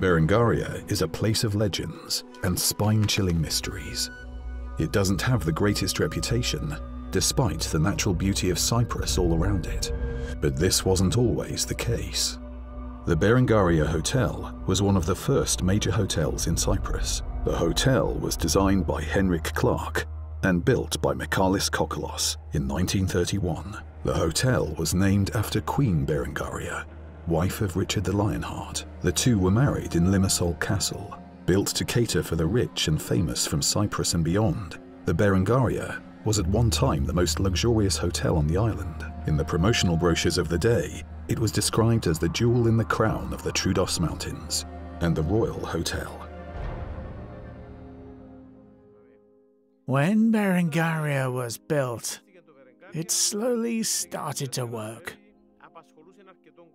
Berengaria is a place of legends and spine-chilling mysteries. It doesn't have the greatest reputation, despite the natural beauty of Cyprus all around it. But this wasn't always the case. The Berengaria Hotel was one of the first major hotels in Cyprus. The hotel was designed by Henrik Clark and built by Michalis Kokkolos in 1931. The hotel was named after Queen Berengaria, wife of Richard the Lionheart. The two were married in Limassol Castle. Built to cater for the rich and famous from Cyprus and beyond, the Berengaria was at one time the most luxurious hotel on the island. In the promotional brochures of the day, it was described as the jewel in the crown of the Troodos Mountains and the Royal Hotel. When Berengaria was built, it slowly started to work.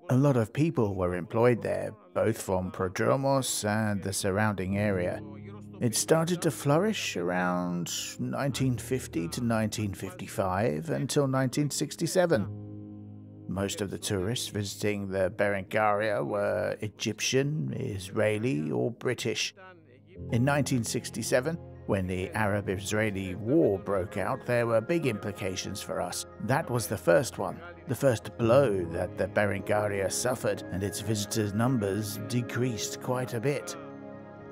A lot of people were employed there, both from Troodos and the surrounding area. It started to flourish around 1950 to 1955 until 1967. Most of the tourists visiting the Berengaria were Egyptian, Israeli, or British. In 1967, when the Arab-Israeli War broke out, there were big implications for us. That was the first one, the first blow that the Berengaria suffered, and its visitors' numbers decreased quite a bit.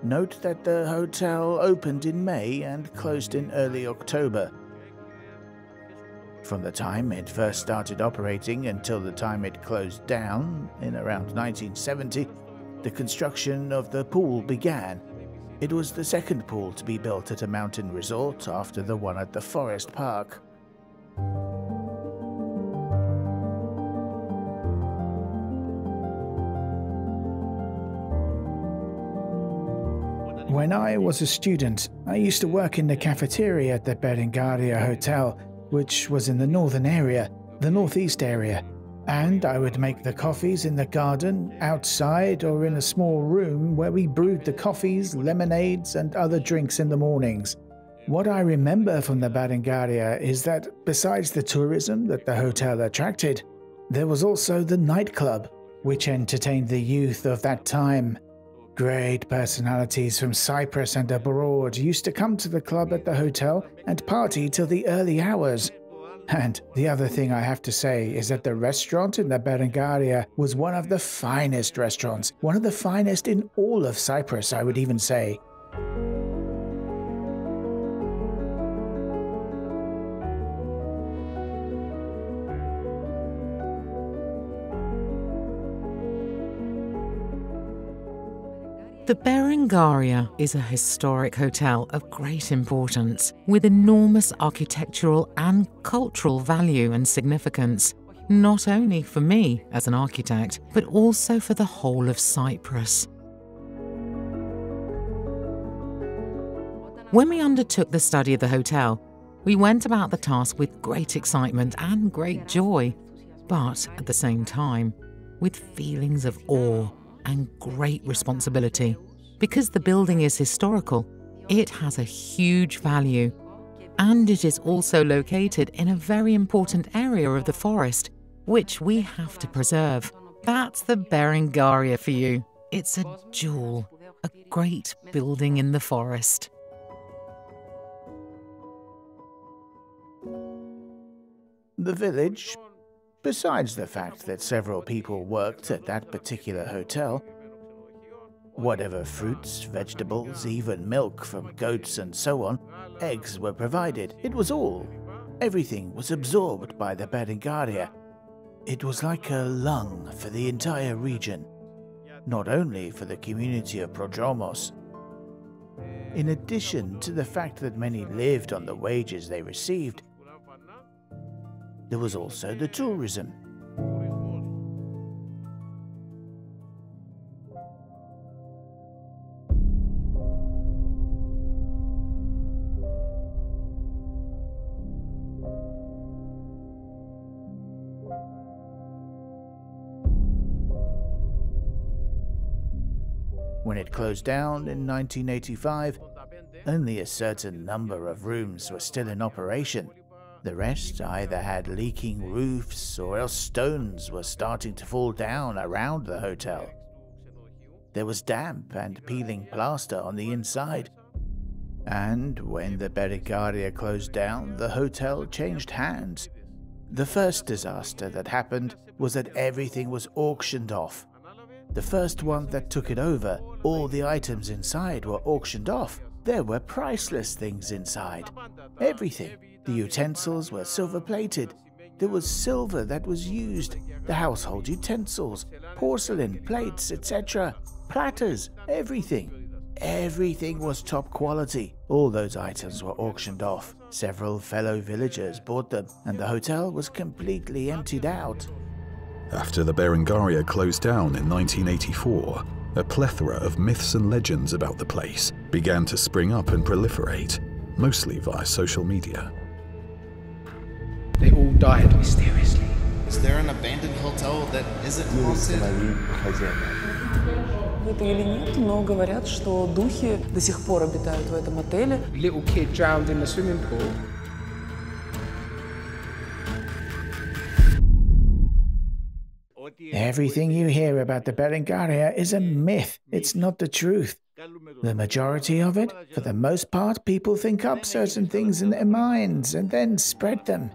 Note that the hotel opened in May and closed in early October. From the time it first started operating until the time it closed down, in around 1970, the construction of the pool began. It was the second pool to be built at a mountain resort after the one at the Forest Park. When I was a student, I used to work in the cafeteria at the Berengaria Hotel, which was in the northern area, the northeast area, and I would make the coffees in the garden, outside, or in a small room where we brewed the coffees, lemonades, and other drinks in the mornings. What I remember from the Berengaria is that besides the tourism that the hotel attracted, there was also the nightclub, which entertained the youth of that time. Great personalities from Cyprus and abroad used to come to the club at the hotel and party till the early hours. And the other thing I have to say is that the restaurant in the Berengaria was one of the finest restaurants, one of the finest in all of Cyprus, I would even say. The Berengaria is a historic hotel of great importance, with enormous architectural and cultural value and significance, not only for me as an architect, but also for the whole of Cyprus. When we undertook the study of the hotel, we went about the task with great excitement and great joy, but at the same time, with feelings of awe and great responsibility. Because the building is historical, it has a huge value, and it is also located in a very important area of the forest, which we have to preserve. That's the Berengaria for you. It's a jewel, a great building in the forest. The village, besides the fact that several people worked at that particular hotel, whatever fruits, vegetables, even milk from goats and so on, eggs were provided. It was all. Everything was absorbed by the Berengaria. It was like a lung for the entire region, not only for the community of Troodos. In addition to the fact that many lived on the wages they received, there was also the tourism. When it closed down in 1985, only a certain number of rooms were still in operation. The rest either had leaking roofs or else stones were starting to fall down around the hotel. There was damp and peeling plaster on the inside. And when the Berengaria closed down, the hotel changed hands. The first disaster that happened was that everything was auctioned off. The first one that took it over, all the items inside were auctioned off. There were priceless things inside. Everything. The utensils were silver-plated. There was silver that was used. The household utensils, porcelain, plates, etc. Platters, everything. Everything was top quality. All those items were auctioned off. Several fellow villagers bought them, and the hotel was completely emptied out. After the Berengaria closed down in 1984, a plethora of myths and legends about the place began to spring up and proliferate, mostly via social media. They all died mysteriously. Is there an abandoned hotel that isn't haunted? Это или нет, но говорят, что духи до сих пор обитают в этом отеле. Little kid drowned in the swimming pool. Everything you hear about the Berengaria is a myth. It's not the truth. The majority of it, for the most part, people think up certain things in their minds and then spread them.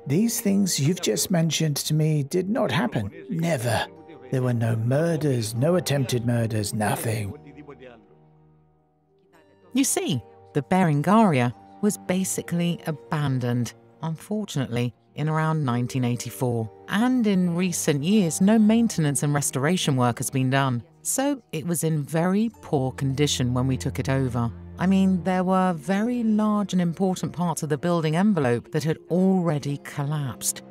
These things you've just mentioned to me did not happen. Never. There were no murders, no attempted murders, nothing. You see, the Berengaria was basically abandoned, unfortunately, in around 1984. And in recent years, no maintenance and restoration work has been done. So it was in very poor condition when we took it over. I mean, there were very large and important parts of the building envelope that had already collapsed.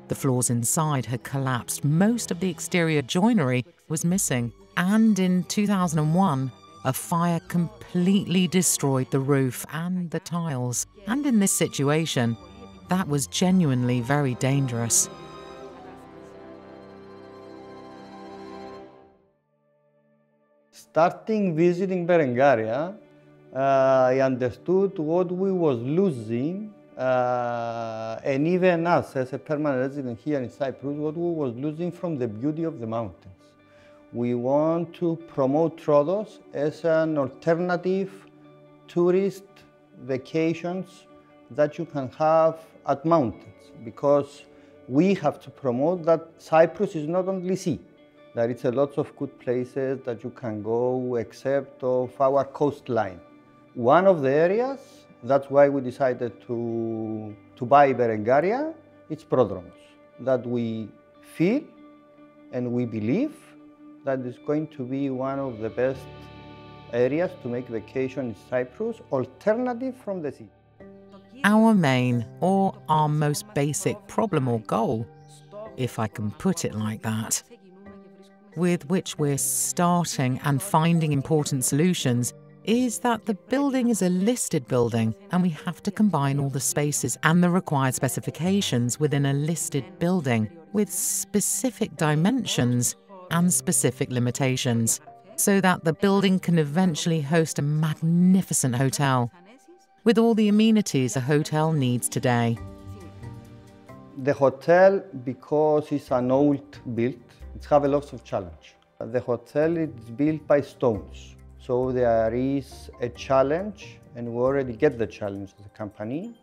The floors inside had collapsed, most of the exterior joinery was missing, and in 2001, a fire completely destroyed the roof and the tiles. And in this situation, that was genuinely very dangerous. Starting visiting Berengaria, I understood what we was losing. And even us, as a permanent resident here in Cyprus, what we was losing from the beauty of the mountains. We want to promote Troodos as an alternative tourist vacations that you can have at mountains, because we have to promote that Cyprus is not only sea. There is a lot of good places that you can go except of our coastline. One of the areas, that's why we decided to buy Berengaria, it's Prodromos, that we feel and we believe that it's going to be one of the best areas to make vacation in Cyprus, alternative from the sea. Our main, or our most basic problem or goal, if I can put it like that, with which we're starting and finding important solutions, is that the building is a listed building and we have to combine all the spaces and the required specifications within a listed building with specific dimensions and specific limitations, so that the building can eventually host a magnificent hotel with all the amenities a hotel needs today. The hotel, because it's an old build, it has a lot of challenge. The hotel is built by stones. So there is a challenge, and we already get the challenge as a company,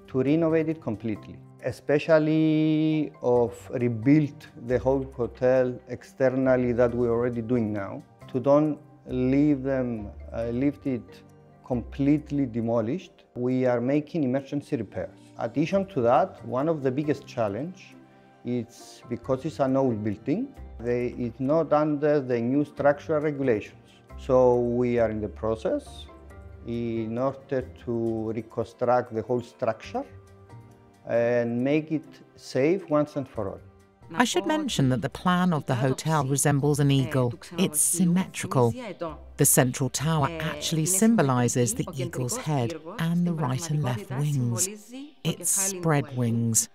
to renovate it completely. Especially of rebuild the whole hotel externally that we're already doing now. To don't leave it completely demolished. We are making emergency repairs. Addition to that, one of the biggest challenge is because it's an old building, it's not under the new structural regulations. So we are in the process in order to reconstruct the whole structure and make it safe once and for all. I should mention that the plan of the hotel resembles an eagle. It's symmetrical. The central tower actually symbolizes the eagle's head and the right and left wings. It's spread wings.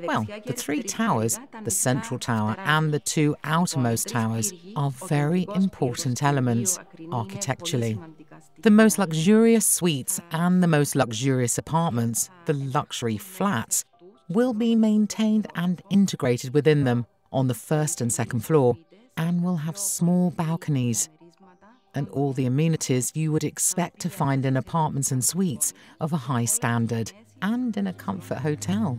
Well, the three towers, the central tower and the two outermost towers, are very important elements architecturally. The most luxurious suites and the most luxurious apartments, the luxury flats, will be maintained and integrated within them on the first and second floor, and will have small balconies. and all the amenities you would expect to find in apartments and suites of a high standard and in a comfort hotel.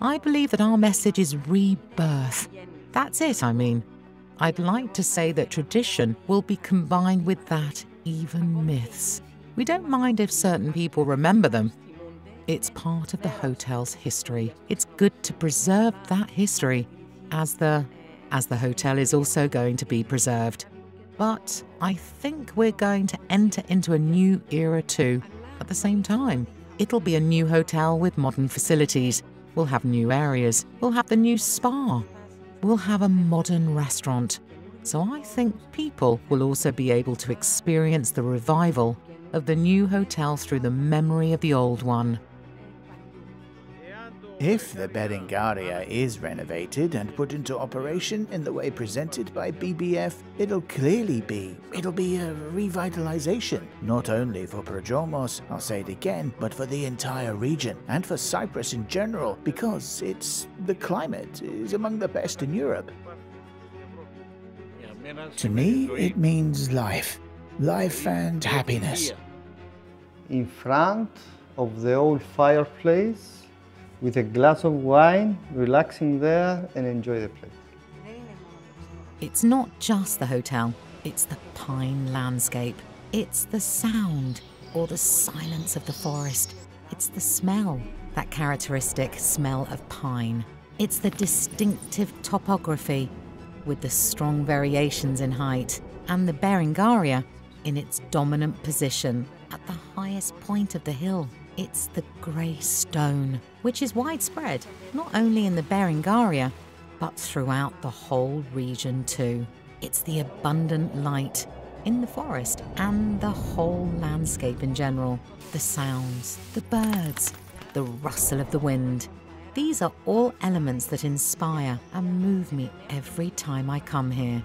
I believe that our message is rebirth. That's it, I mean. I'd like to say that tradition will be combined with that, even myths. We don't mind if certain people remember them. It's part of the hotel's history. It's good to preserve that history, as the hotel is also going to be preserved. But I think we're going to enter into a new era too, at the same time. It'll be a new hotel with modern facilities. We'll have new areas. We'll have the new spa. We'll have a modern restaurant. So I think people will also be able to experience the revival of the new hotel through the memory of the old one. If the Berengaria is renovated and put into operation in the way presented by BBF, it'll be a revitalization, not only for Prodromos, I'll say it again, but for the entire region and for Cyprus in general, because the climate is among the best in Europe. To me, it means life and happiness. In front of the old fireplace, with a glass of wine, relaxing there and enjoy the place. It's not just the hotel, it's the pine landscape. It's the sound or the silence of the forest. It's the smell, that characteristic smell of pine. It's the distinctive topography with the strong variations in height, and the Berengaria in its dominant position at the highest point of the hill. It's the grey stone, which is widespread, not only in the Berengaria, but throughout the whole region too. It's the abundant light in the forest and the whole landscape in general. The sounds, the birds, the rustle of the wind. These are all elements that inspire and move me every time I come here.